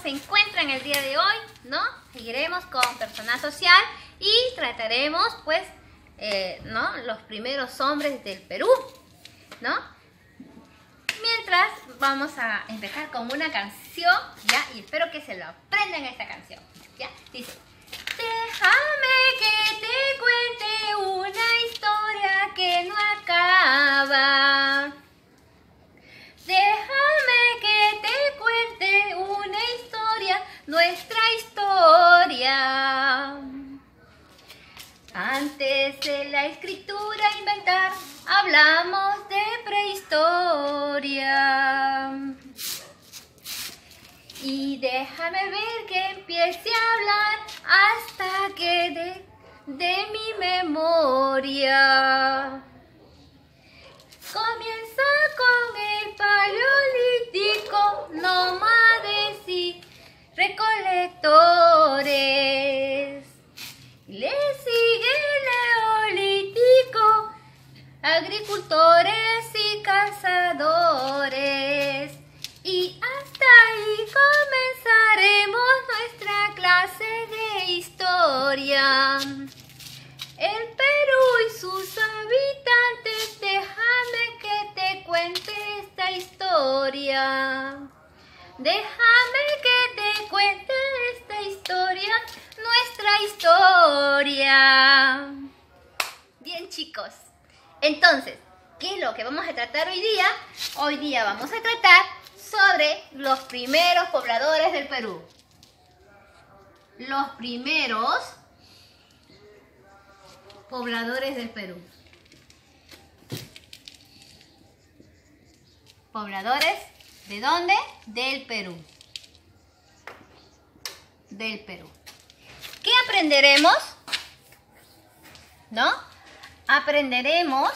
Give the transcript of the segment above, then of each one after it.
se encuentran el día de hoy, ¿no? Seguiremos con personal social y trataremos, pues, ¿no? Los primeros hombres del Perú, ¿no? Mientras vamos a empezar con una canción, ¿ya? Y espero que se lo aprendan esta canción, ¿ya? Dice: déjame que te cuente una historia que no acaba. Déjame que te cuente una historia, nuestra historia. Antes de la escritura inventar, hablamos de prehistoria. Y déjame ver que empiece a hablar hasta que de mi memoria. Comienza con el paleolítico, nómades y recolectores. Le sigue el neolítico, agricultores y cazadores. Y hasta ahí comenzaremos nuestra clase de historia. El Perú y sus habitantes, déjame que te cuente esta historia. Déjame que te cuente esta historia, nuestra historia. Bien, chicos, entonces, ¿qué es lo que vamos a tratar hoy día? Hoy día vamos a tratar sobre los primeros pobladores del Perú. Los primeros pobladores del Perú. Pobladores, ¿de dónde? Del Perú. Del Perú. ¿Qué aprenderemos? ¿No? Aprenderemos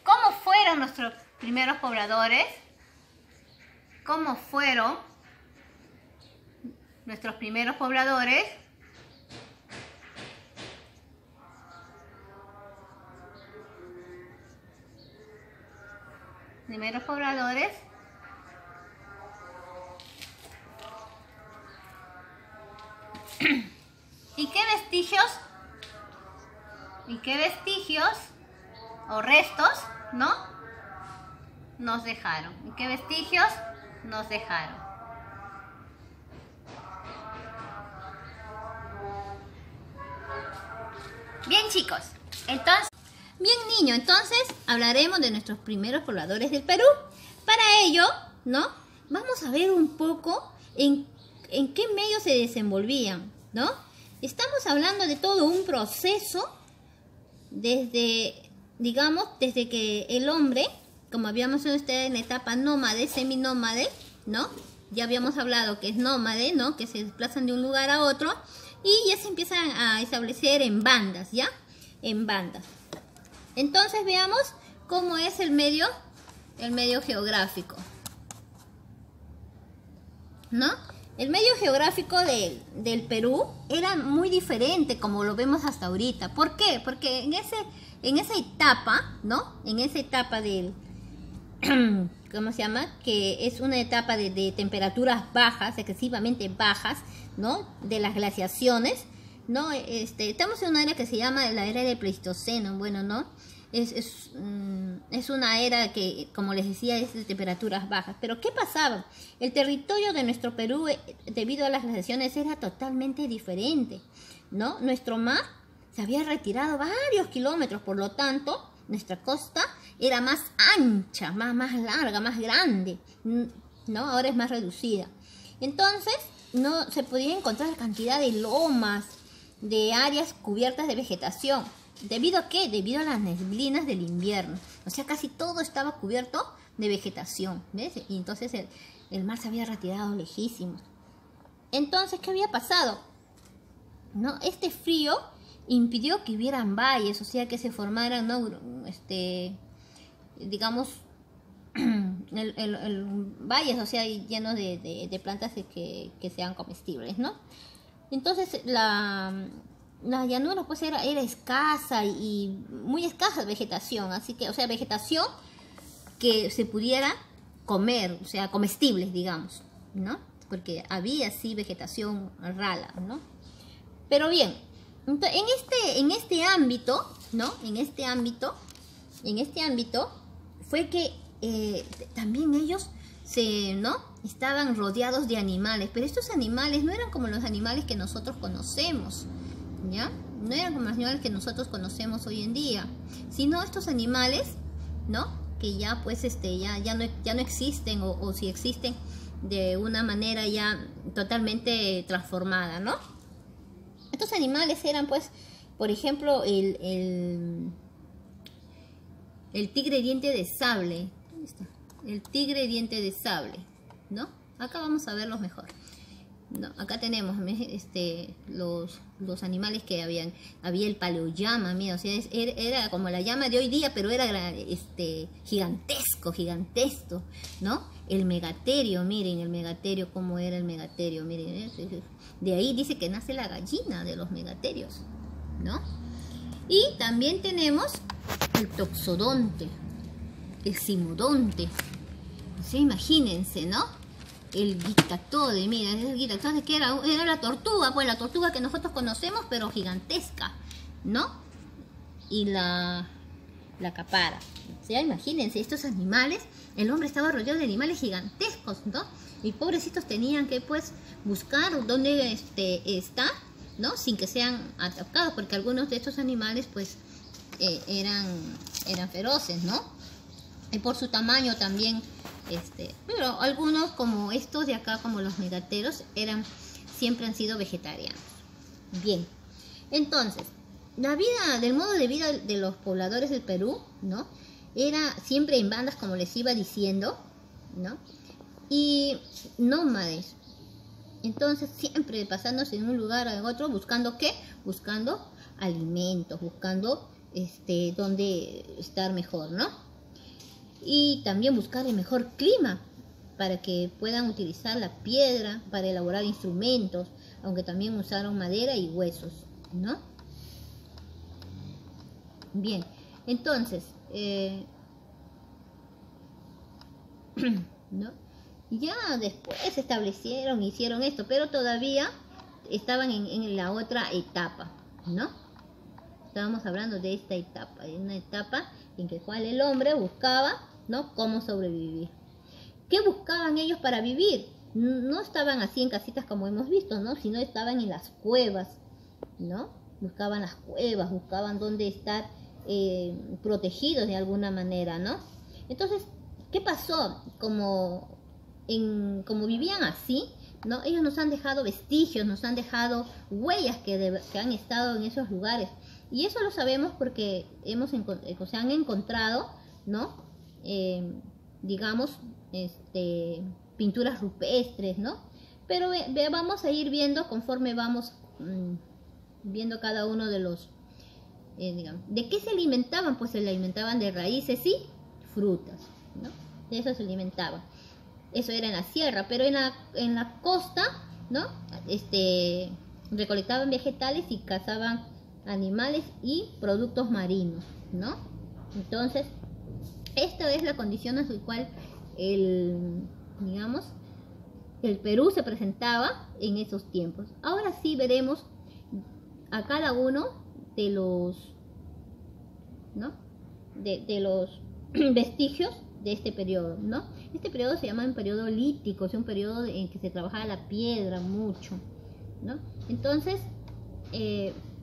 cómo fueron nuestros primeros pobladores, cómo fueron nuestros primeros pobladores, y qué vestigios o restos, ¿no? Nos dejaron. ¿Y qué vestigios nos dejaron? Bien, chicos, entonces, bien, niño, entonces hablaremos de nuestros primeros pobladores del Perú. Para ello, ¿no? Vamos a ver un poco en qué medio se desenvolvían, ¿no? Estamos hablando de todo un proceso desde, digamos, desde que el hombre, como habíamos visto en la etapa nómade, seminómade, ¿no? Ya habíamos hablado que es nómade, ¿no? Que se desplazan de un lugar a otro y ya se empiezan a establecer en bandas, ¿ya? En bandas. Entonces veamos cómo es el medio geográfico, ¿no? El medio geográfico del Perú era muy diferente como lo vemos hasta ahorita. ¿Por qué? Porque en esa etapa, ¿no? En esa etapa del, ¿cómo se llama? Que es una etapa de temperaturas bajas, excesivamente bajas, ¿no? De las glaciaciones, ¿no? Estamos en una era que se llama la era del Pleistoceno, bueno, ¿no? Es una era que, como les decía, es de temperaturas bajas. Pero ¿qué pasaba? El territorio de nuestro Perú, debido a las glaciaciones, era totalmente diferente, ¿no? Nuestro mar se había retirado varios kilómetros, por lo tanto, nuestra costa era más ancha, más larga, más grande, ¿no? Ahora es más reducida. Entonces, no se podía encontrar cantidad de lomas, de áreas cubiertas de vegetación. ¿Debido a qué? Debido a las neblinas del invierno. O sea, casi todo estaba cubierto de vegetación, ¿ves? Y entonces el mar se había retirado lejísimos. Entonces, ¿qué había pasado? ¿No? Este frío impidió que hubieran valles, o sea, que se formaran, ¿no? Digamos, valles, o sea, llenos de plantas que sean comestibles, ¿no? Entonces, la llanura pues era escasa y muy escasa vegetación, así que, o sea, vegetación que se pudiera comer, o sea, comestibles, digamos, ¿no? Porque había sí vegetación rala, ¿no? Pero bien, en este ámbito, ¿no? En este ámbito fue que también ellos ¿no? Estaban rodeados de animales, pero estos animales no eran como los animales que nosotros conocemos, ¿ya? No eran como los animales que nosotros conocemos hoy en día, sino estos animales, ¿no? Que ya pues ya no existen o si existen de una manera ya totalmente transformada, ¿no? Estos animales eran pues, por ejemplo, el tigre diente de sable. ¿Dónde está? El tigre diente de sable, ¿no? Acá vamos a verlos mejor. No, acá tenemos los animales que había el paleollama, mira, o sea, era como la llama de hoy día, pero era gigantesco, ¿no? El megaterio, miren el megaterio, cómo era el megaterio, miren, de ahí dice que nace la gallina de los megaterios, ¿no? Y también tenemos el toxodonte, el cimodonte, o sea, imagínense, ¿no? El guitactode, mira, el guitactode que era la tortuga, pues la tortuga que nosotros conocemos, pero gigantesca, ¿no? Y la capara. O sea, imagínense, estos animales, el hombre estaba rodeado de animales gigantescos, ¿no? Y pobrecitos tenían que, pues, buscar dónde está, ¿no? Sin que sean atacados, porque algunos de estos animales, pues, eran feroces, ¿no? Y por su tamaño también, pero algunos como estos de acá, como los megateros, siempre han sido vegetarianos. Bien, entonces, del modo de vida de los pobladores del Perú, ¿no? Era siempre en bandas, como les iba diciendo, ¿no? Y nómades. Entonces, siempre pasándose de un lugar a otro, buscando ¿qué? Buscando alimentos, buscando dónde estar mejor, ¿no? Y también buscar el mejor clima para que puedan utilizar la piedra para elaborar instrumentos, aunque también usaron madera y huesos, ¿no? Bien, entonces, ¿no? Ya después se establecieron, hicieron esto, pero todavía estaban en la otra etapa, ¿no? Estábamos hablando de esta etapa, de una etapa en la cual el hombre buscaba, ¿no? Cómo sobrevivir. ¿Qué buscaban ellos para vivir? No estaban así en casitas como hemos visto, ¿no? Sino estaban en las cuevas, ¿no? Buscaban las cuevas, buscaban dónde estar protegidos de alguna manera, ¿no? Entonces, ¿qué pasó? Como vivían así, ¿no? Ellos nos han dejado vestigios, nos han dejado huellas que han estado en esos lugares. Y eso lo sabemos porque se han encontrado, ¿no? Digamos, pinturas rupestres, ¿no? Pero vamos a ir viendo conforme vamos viendo cada uno de los, digamos, ¿de qué se alimentaban? Pues se alimentaban de raíces y frutas, ¿no? De eso se alimentaban. Eso era en la sierra, pero en la costa, ¿no? Recolectaban vegetales y cazaban animales y productos marinos, ¿no? Entonces, esta es la condición en la cual digamos, el Perú se presentaba en esos tiempos. Ahora sí veremos a cada uno de los, ¿no? de los vestigios de este periodo, ¿no? Este periodo se llama un periodo lítico, es un periodo en que se trabajaba la piedra mucho, ¿no? Entonces,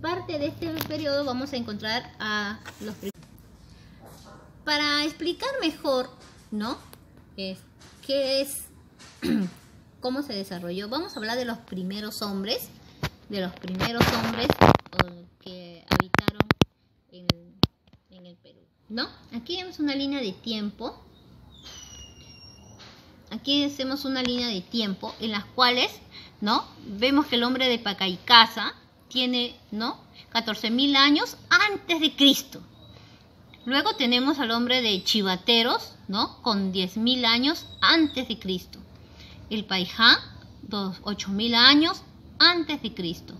parte de este periodo vamos a encontrar a los... Para explicar mejor, ¿no? ¿Qué es? ¿Cómo se desarrolló? Vamos a hablar de los primeros hombres, que habitaron en el Perú, ¿no? Aquí vemos una línea de tiempo. Aquí hacemos una línea de tiempo en las cuales, ¿no? Vemos que el hombre de Pacaycasa tiene, ¿no? 14.000 años antes de Cristo. Luego tenemos al hombre de Chivateros, ¿no? Con 10.000 años antes de Cristo. El Paijá, 8.000 años antes de Cristo.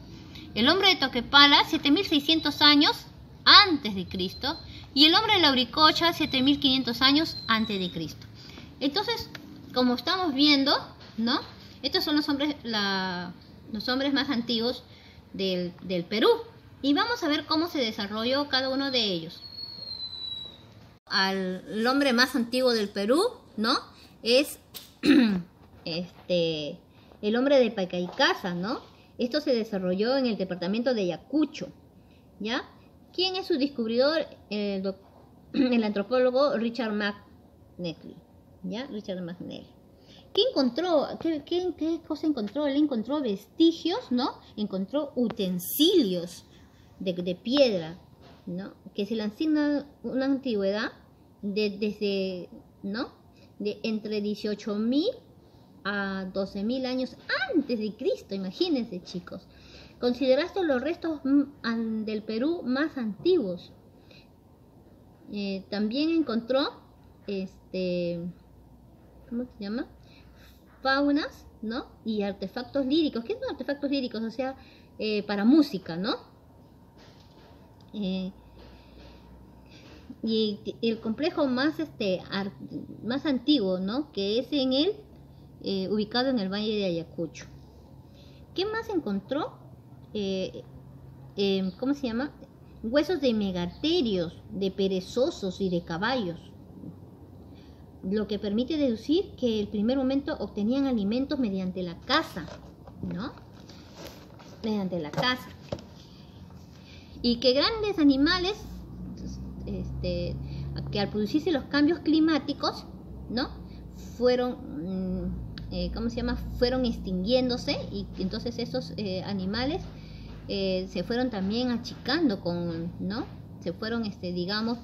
El hombre de Toquepala, 7.600 años antes de Cristo. Y el hombre de Lauricocha, 7.500 años antes de Cristo. Entonces, como estamos viendo, ¿no? Estos son los hombres más antiguos del Perú. Y vamos a ver cómo se desarrolló cada uno de ellos. El hombre más antiguo del Perú, ¿no? Es el hombre de Paycaicasa, ¿no? Esto se desarrolló en el departamento de Ayacucho, ¿ya? ¿Quién es su descubridor? El antropólogo Richard McNally, ¿ya? Richard McNally. ¿Qué encontró? ¿Qué cosa encontró? Él encontró vestigios, ¿no? Encontró utensilios de piedra, ¿no? Que se le asigna una antigüedad desde, ¿no? De entre 18.000 a 12.000 años antes de Cristo, imagínense, chicos. Consideraste los restos del Perú más antiguos. También encontró, ¿cómo se llama? Faunas, ¿no? Y artefactos líricos. ¿Qué son artefactos líricos? O sea, para música, ¿no? Y el complejo más antiguo, ¿no? Que es en el ubicado en el Valle de Ayacucho. ¿Qué más encontró? ¿Cómo se llama? Huesos de megaterios, de perezosos y de caballos, lo que permite deducir que en el primer momento obtenían alimentos mediante la caza, ¿no? Mediante la caza. Y que grandes animales, que al producirse los cambios climáticos, ¿no? Fueron, ¿cómo se llama? Fueron extinguiéndose, y entonces esos animales se fueron también achicando ¿no? Se fueron, digamos,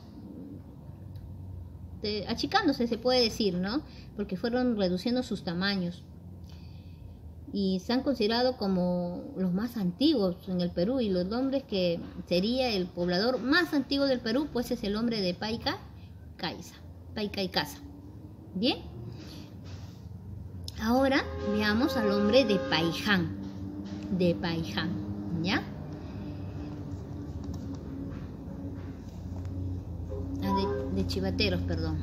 achicándose, se puede decir, ¿no? Porque fueron reduciendo sus tamaños. Y se han considerado como los más antiguos en el Perú, y los nombres que sería el poblador más antiguo del Perú, pues es el hombre de Paycaicasa. Bien. Ahora veamos al hombre de Paiján. ¿Ya? De Chivateros, perdón.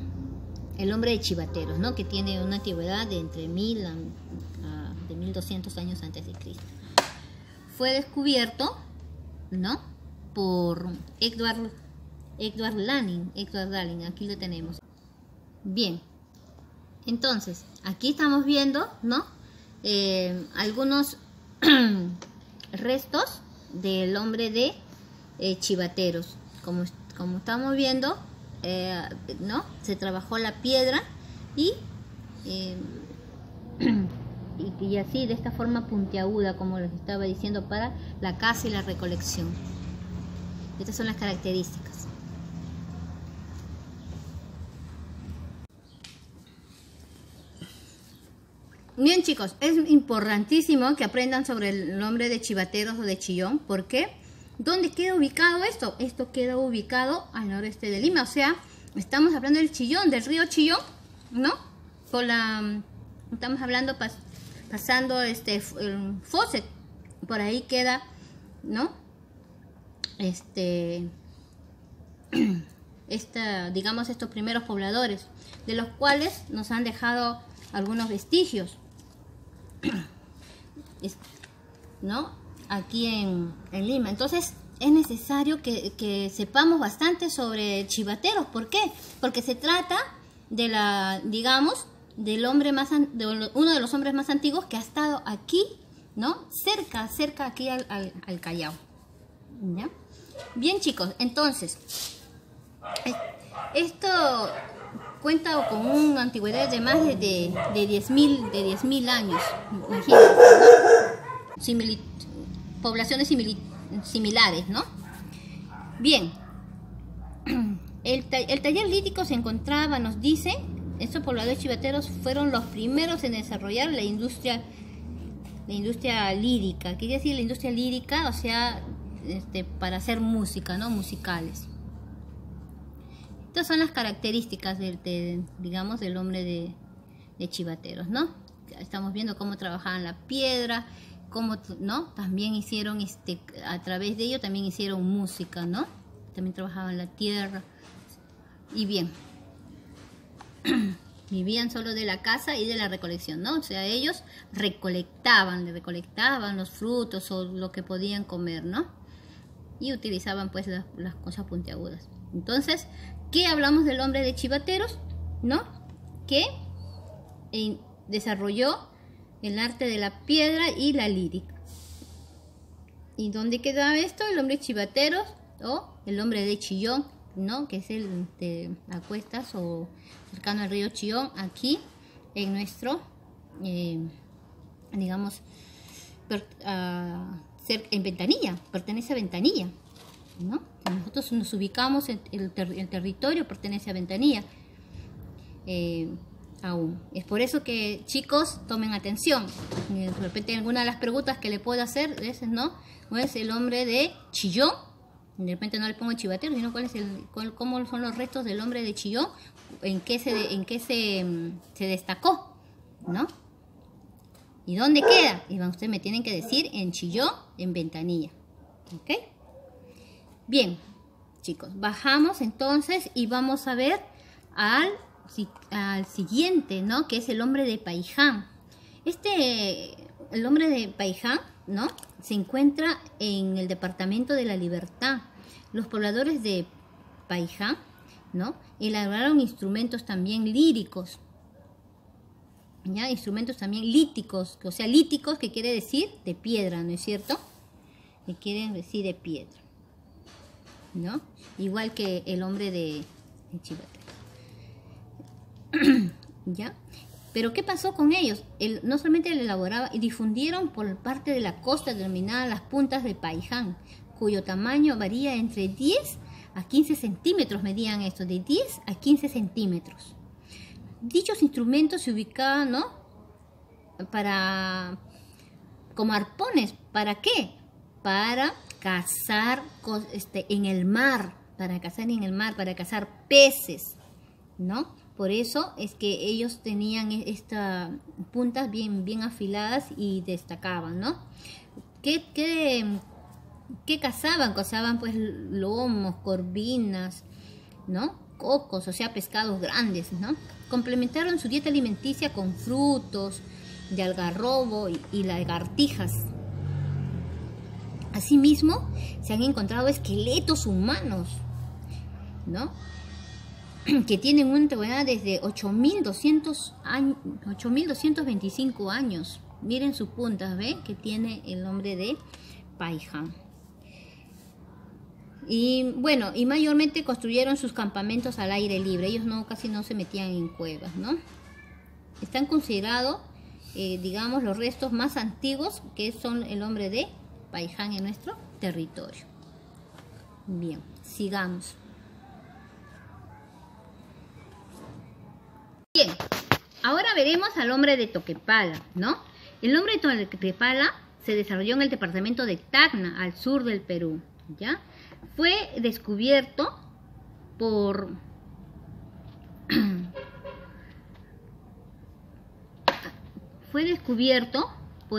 El hombre de Chivateros, ¿no? Que tiene una antigüedad de entre 1000 a 1200 años antes de Cristo. Fue descubierto, ¿no? Por Edward Laning. Aquí lo tenemos. Bien. Entonces, aquí estamos viendo, ¿no? Algunos restos del hombre de Chivateros. Como estamos viendo, ¿no? Se trabajó la piedra y así, de esta forma puntiaguda, como les estaba diciendo, para la caza y la recolección. Estas son las características. Bien, chicos, es importantísimo que aprendan sobre el nombre de Chivateros o de Chillón. ¿Por qué? ¿Dónde queda ubicado esto? Esto queda ubicado al noreste de Lima. O sea, estamos hablando del Chillón, del río Chillón, ¿no? Estamos hablando pasando el Fawcett. Por ahí queda, ¿no? Digamos, estos primeros pobladores, de los cuales nos han dejado algunos vestigios, ¿no? Aquí en Lima. Entonces es necesario que sepamos bastante sobre Chivateros. ¿Por qué? Porque se trata de digamos, del hombre uno de los hombres más antiguos que ha estado aquí, ¿no? Cerca aquí al Callao. ¿Ya? Bien, chicos, entonces esto cuenta con una antigüedad de más de 10.000 años. Imagínense, ¿no? Poblaciones similares, ¿no? Bien. El taller lítico se encontraba, nos dice, estos pobladores chivateros fueron los primeros en desarrollar la industria lírica. ¿Qué quiere decir la industria lírica? O sea, para hacer música, ¿no? Musicales. Estas son las características digamos, del hombre de Chivateros, ¿no? Estamos viendo cómo trabajaban la piedra, cómo, ¿no? También hicieron, a través de ello también hicieron música, ¿no? También trabajaban la tierra. Y bien. Vivían solo de la caza y de la recolección, ¿no? O sea, ellos recolectaban los frutos o lo que podían comer, ¿no? Y utilizaban pues las cosas puntiagudas. Entonces, ¿qué hablamos del hombre de Chivateros? ¿No? Que desarrolló el arte de la piedra y la lírica. ¿Y dónde queda esto? El hombre de Chivateros o el hombre de Chillón, ¿no? Que es el de Acuestas o cercano al río Chillón, aquí en nuestro, digamos, en Ventanilla, pertenece a Ventanilla, ¿no? Nosotros nos ubicamos en el territorio, pertenece a Ventanilla. Aún. Es por eso que, chicos, tomen atención. De repente alguna de las preguntas que le puedo hacer es, ¿no? ¿No es el hombre de Chillón? De repente no le pongo Chivatero, sino cómo son los restos del hombre de Chillón, en qué se destacó, ¿no? ¿Y dónde queda? Y ustedes me tienen que decir en Chillón, en Ventanilla. ¿Ok? Bien, chicos, bajamos entonces y vamos a ver al siguiente, ¿no? Que es el hombre de Paiján. El hombre de Paiján, ¿no? Se encuentra en el departamento de La Libertad. Los pobladores de Paiján, ¿no? Elaboraron instrumentos también líricos, ¿ya? Instrumentos también líticos, o sea, líticos que quiere decir de piedra, ¿no es cierto? Que quieren decir de piedra, ¿no? Igual que el hombre de Chivatero. ¿Ya? Pero ¿qué pasó con ellos? No solamente lo elaboraba y difundieron por parte de la costa denominada las puntas de Paiján, cuyo tamaño varía entre 10 a 15 centímetros, medían esto, de 10 a 15 centímetros. Dichos instrumentos se ubicaban, ¿no? Como arpones, ¿para qué? Para cazar en el mar, para cazar peces, ¿no? Por eso es que ellos tenían estas puntas bien afiladas y destacaban, ¿no? ¿Qué cazaban? Cazaban pues lomos, corvinas, ¿no? Cocos, o sea, pescados grandes, ¿no? Complementaron su dieta alimenticia con frutos de algarrobo y lagartijas. Asimismo, se han encontrado esqueletos humanos, ¿no? Que tienen una antigüedad desde 8.225 años. Miren sus puntas, ¿ven? Que tiene el nombre de Paiján. Y bueno, y mayormente construyeron sus campamentos al aire libre. Ellos casi no se metían en cuevas, ¿no? Están considerados, digamos, los restos más antiguos que son el hombre de Paiján en nuestro territorio. Bien, sigamos. Bien, ahora veremos al hombre de Toquepala, ¿no? El hombre de Toquepala se desarrolló en el departamento de Tacna, al sur del Perú, ¿ya? Fue descubierto por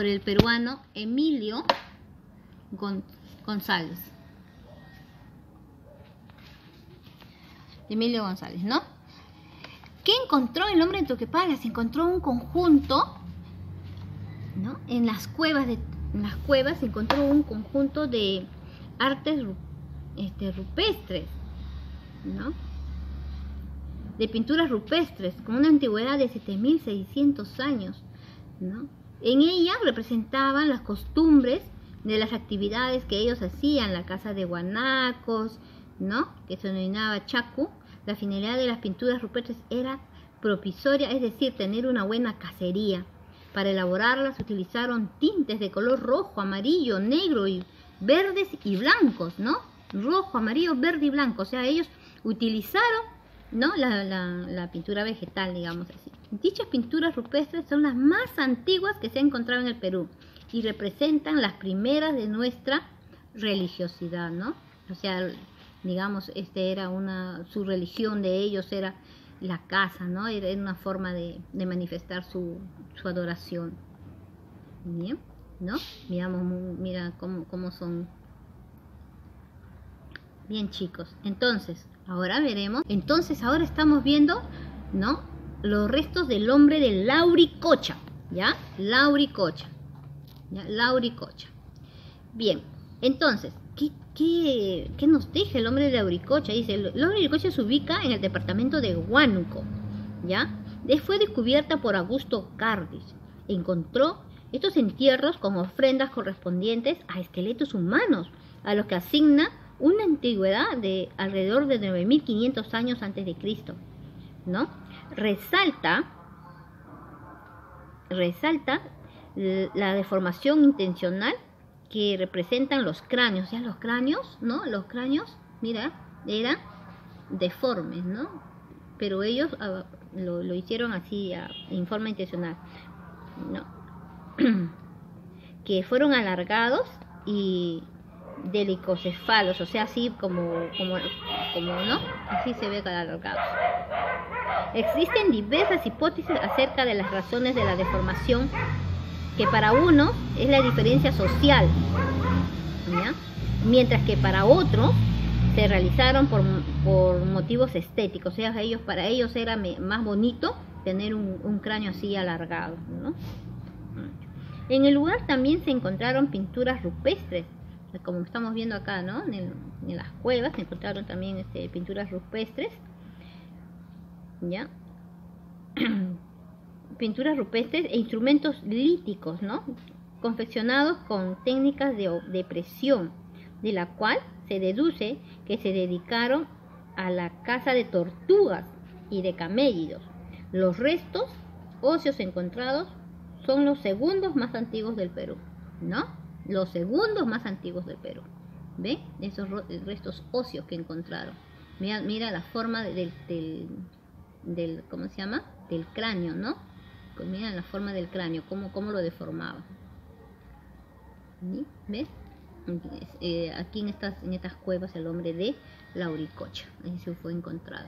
el peruano Emilio González. Emilio González, ¿no? ¿Qué encontró el hombre de Toquepala? Se encontró un conjunto, ¿no? En las cuevas se encontró un conjunto de artes rupestres, ¿no? De pinturas rupestres con una antigüedad de 7.600 años, ¿no? En ellas representaban las costumbres de las actividades que ellos hacían, la caza de guanacos, ¿no? Que se denominaba chacu. La finalidad de las pinturas rupestres era propisoria, es decir, tener una buena cacería. Para elaborarlas utilizaron tintes de color rojo, amarillo, negro y verdes y blancos, ¿no? Rojo, amarillo, verde y blanco. O sea, ellos utilizaron, ¿no? la pintura vegetal, digamos así. Dichas pinturas rupestres son las más antiguas que se han encontrado en el Perú y representan las primeras de nuestra religiosidad, ¿no? O sea, digamos, su religión de ellos era la caza, ¿no? Era una forma de manifestar su adoración. Bien, ¿no? Mira cómo son. Bien, chicos. Entonces, ahora estamos viendo, ¿no? los restos del hombre de Lauricocha, ¿ya? Lauricocha, ¿ya? Lauricocha. Bien, entonces, ¿qué nos deja el hombre de Lauricocha? Dice, el hombre de Lauricocha se ubica en el departamento de Huánuco, ¿ya? Fue descubierta por Augusto Cardis. Encontró estos entierros con ofrendas correspondientes a esqueletos humanos, a los que asigna una antigüedad de alrededor de 9500 años antes de Cristo, ¿no? Resalta la deformación intencional que representan los cráneos. O sea, los cráneos, ¿no? Los cráneos, mira, eran deformes, ¿no? Pero ellos lo hicieron así, en forma intencional, ¿no? Que fueron alargados y delicocefalos, o sea, así como ¿no? Así se ve alargados. Existen diversas hipótesis acerca de las razones de la deformación, que para uno es la diferencia social, ¿ya? Mientras que para otros se realizaron por motivos estéticos, o sea, para ellos era más bonito tener un cráneo así alargado, ¿no? En el lugar también se encontraron pinturas rupestres, como estamos viendo acá, ¿no? En las cuevas se encontraron también pinturas rupestres, ¿ya? Pinturas rupestres e instrumentos líticos, ¿no? Confeccionados con técnicas de presión, de la cual se deduce que se dedicaron a la caza de tortugas y de camélidos. Los restos óseos encontrados son los segundos más antiguos del Perú, ¿no? Los segundos más antiguos del Perú. ¿Ven? Esos restos óseos que encontraron. Mira la forma del ¿cómo se llama? Del cráneo, ¿no? Pues mira la forma del cráneo, cómo lo deformaba. ¿Ves? Aquí en estas cuevas el hombre de Lauricocha, ahí se fue encontrado.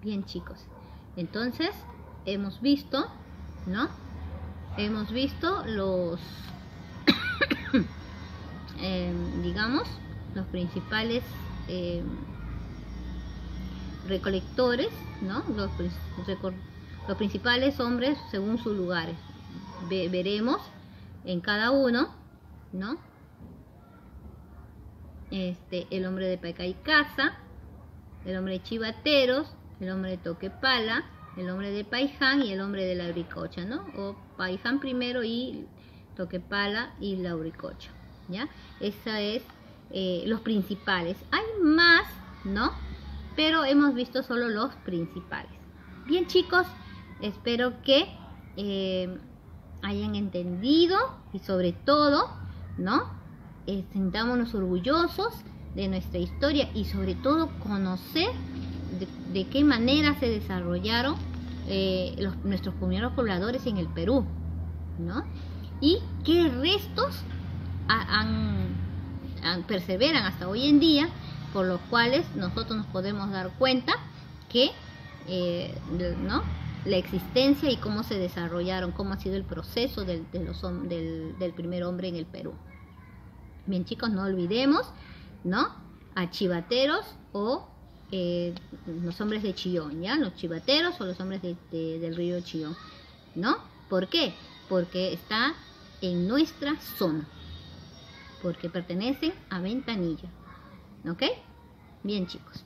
Bien, chicos, entonces hemos visto, ¿no? Hemos visto los digamos, los principales recolectores, ¿no? Los principales hombres según sus lugares. Veremos en cada uno, ¿no? El hombre de Pacaycasa, el hombre de Chivateros, el hombre de Toquepala, el hombre de Paiján y el hombre de Lauricocha, ¿no? O Paiján primero y Toquepala y Lauricocha, ¿ya? Esa es los principales. Hay más, ¿no? Pero hemos visto solo los principales. Bien, chicos, espero que hayan entendido y sobre todo, ¿no? Sintámonos orgullosos de nuestra historia y sobre todo conocer de qué manera se desarrollaron nuestros primeros pobladores en el Perú, ¿no? Y qué restos perseveran hasta hoy en día, por los cuales nosotros nos podemos dar cuenta que ¿no? la existencia y cómo se desarrollaron, cómo ha sido el proceso del primer hombre en el Perú. Bien, chicos, no olvidemos, ¿no? A Chivateros o los hombres de Chillón, ¿ya? Los Chivateros o los hombres del río Chillón, ¿no? ¿Por qué? Porque está en nuestra zona, porque pertenecen a Ventanilla, ¿ok? Bien, chicos.